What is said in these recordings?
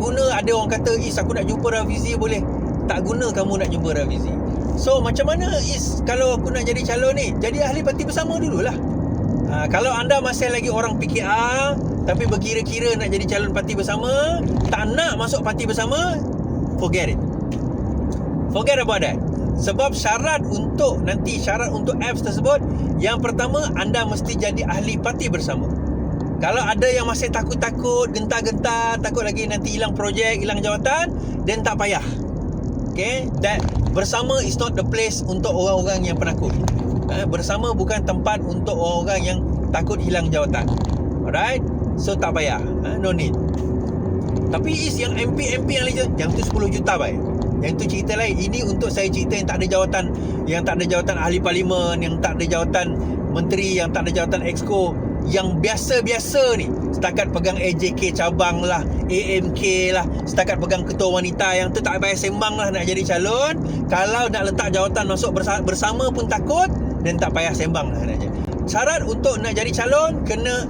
guna. Ada orang kata, Is aku nak jumpa Rafizi, boleh. Tak guna kamu nak jumpa Rafizi. So macam mana Is, kalau aku nak jadi calon ni, jadi ahli parti bersama dululah. Kalau anda masih lagi orang PKR tapi berkira-kira nak jadi calon parti bersama, tak nak masuk parti bersama, forget it. Forget about that. Sebab syarat untuk apps tersebut, yang pertama, anda mesti jadi ahli parti bersama. Kalau ada yang masih takut-takut, gentar-gentar, takut lagi nanti hilang projek, hilang jawatan, then tak payah. Okay, that bersama is not the place untuk orang-orang yang penakut. Bersama bukan tempat untuk orang-orang yang takut hilang jawatan. Alright, so tak payah, no need. Tapi Is yang MP yang tu 10 juta baik. Yang tu cerita lain. Ini untuk saya cerita yang tak ada jawatan, yang tak ada jawatan ahli parlimen, yang tak ada jawatan menteri, yang tak ada jawatan exco, yang biasa-biasa ni, setakat pegang AJK cabang lah, AMK lah, setakat pegang ketua wanita, yang tu tak payah sembang lah nak jadi calon. Kalau nak letak jawatan masuk bersama pun takut, dan tak payah sembang lah nak jadi. Syarat untuk nak jadi calon, kena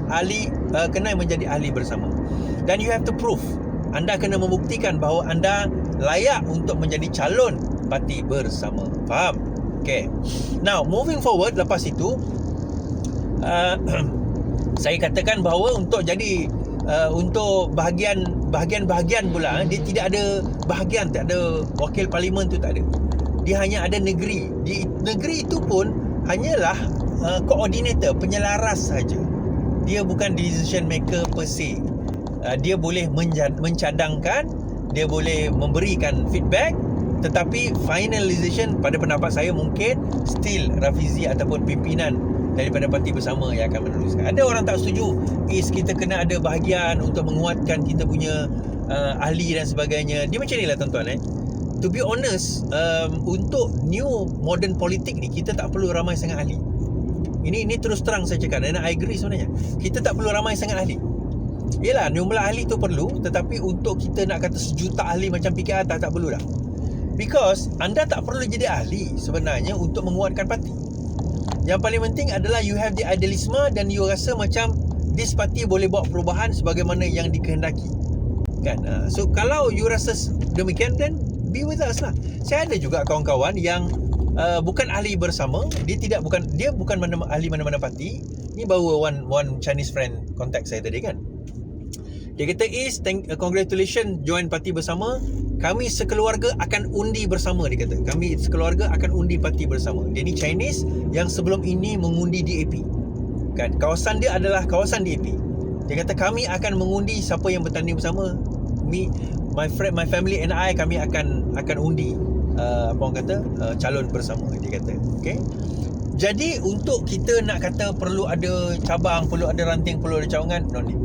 menjadi ahli bersama. Dan you have to prove, anda kena membuktikan bahawa anda layak untuk menjadi calon parti bersama. Faham? Okay. Now, moving forward, lepas itu saya katakan bahawa untuk jadi untuk bahagian-bahagian pula, dia tidak ada bahagian, tak ada wakil parlimen tu, tak ada. Dia hanya ada negeri. Di negeri itu pun hanyalah koordinator, penyelaras saja. Dia bukan decision maker per se. Dia boleh mencadangkan, dia boleh memberikan feedback, tetapi finalization pada pendapat saya mungkin still Rafizi ataupun pimpinan daripada parti bersama yang akan meneruskan. Ada orang tak setuju, Is kita kena ada bahagian untuk menguatkan kita punya ahli dan sebagainya. Dia macam ni lah tuan-tuan. To be honest, untuk new modern politik ni, kita tak perlu ramai sangat ahli. Ini terus terang saya cakap, dan I agree sebenarnya. Kita tak perlu ramai sangat ahli. Yelah, jumlah ahli tu perlu, tetapi untuk kita nak kata sejuta ahli macam PKR, tak perlu dah. Because anda tak perlu jadi ahli sebenarnya untuk menguatkan parti. Yang paling penting adalah you have the idealisme, dan you rasa macam this party boleh buat perubahan sebagaimana yang dikehendaki, kan? So kalau you rasa demikian, then be with us lah. Saya ada juga kawan-kawan yang bukan ahli bersama. Dia bukan ahli mana-mana parti. Ni baru one Chinese friend contact saya tadi, kan. Dia kata, Is, congratulations join parti bersama. Kami sekeluarga akan undi bersama. Dia kata, kami sekeluarga akan undi parti bersama. Dia ni Chinese yang sebelum ini mengundi DAP, kan. Kawasan dia adalah kawasan DAP. Dia kata, kami akan mengundi siapa yang bertanding bersama. My family and I, kami akan undi calon bersama. Dia kata, okay. Jadi untuk kita nak kata perlu ada cabang, perlu ada ranting, perlu ada cawangan, no need.